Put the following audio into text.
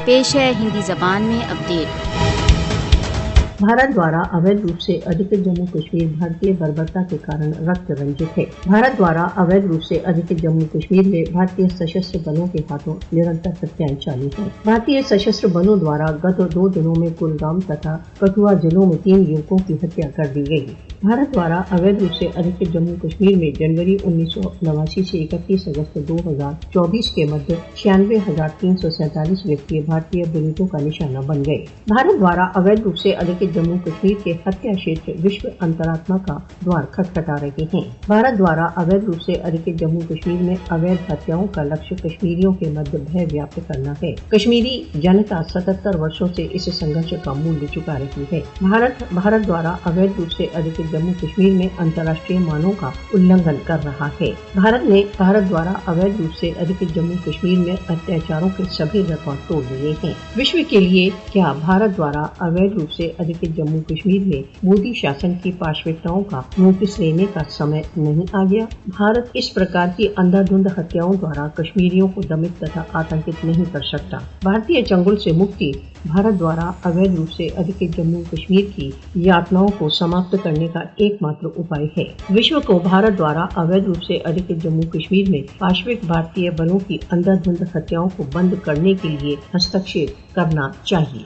पेश है हिंदी जबान में अपडेट। भारत द्वारा अवैध रूप से अधिकृत जम्मू कश्मीर भारतीय बर्बरता के कारण रक्त रंजित है। भारत द्वारा अवैध रूप से अधिकृत जम्मू कश्मीर में भारतीय सशस्त्र बलों के हाथों निरंतर हत्याएं चालू हैं। भारतीय सशस्त्र बलों द्वारा गत 2 दिनों में कुलगाम तथा कठुआ जिलों में 3 युवकों की हत्या कर दी गई। भारत द्वारा अवैध रूप से अधिकृत जम्मू कश्मीर में जनवरी 1989 से 31 अगस्त 2024 के मध्य 96,347 व्यक्ति भारतीय बुनियादों का निशाना बन गए। भारत द्वारा अवैध रूप से अधिकृत जम्मू कश्मीर के हत्या क्षेत्र विश्व अंतरात्मा का द्वार खटखटा रहे हैं। भारत द्वारा अवैध रूप से अधिकृत जम्मू कश्मीर में अवैध हत्याओं का लक्ष्य कश्मीरियों के मध्य भय व्याप्त करना है। कश्मीरी जनता 77 वर्षों से इस संघर्ष का मूल्य चुका रही है। भारत द्वारा अवैध रूप से अधिकृत जम्मू कश्मीर में अंतर्राष्ट्रीय मानों का उल्लंघन कर रहा है। भारत द्वारा अवैध रूप से अधिकृत जम्मू कश्मीर में अत्याचारों के सभी रिकॉर्ड तोड़ लिए हैं। विश्व के लिए क्या भारत द्वारा अवैध रूप से अधिकृत जम्मू कश्मीर में मोदी शासन की पाशविकताओं का नोटिस लेने का समय नहीं आ गया? भारत इस प्रकार की अंधाधुंध हत्याओं द्वारा कश्मीरियों को दमित तथा आतंकित नहीं कर सकता। भारतीय चंगुल से मुक्ति भारत द्वारा अवैध रूप से अधिकृत जम्मू कश्मीर की यातनाओं को समाप्त करने का एकमात्र उपाय है। विश्व को भारत द्वारा अवैध रूप से अधिकृत जम्मू कश्मीर में पाशविक भारतीय बलों की अंधाधुंध हत्याओं को बंद करने के लिए हस्तक्षेप करना चाहिए।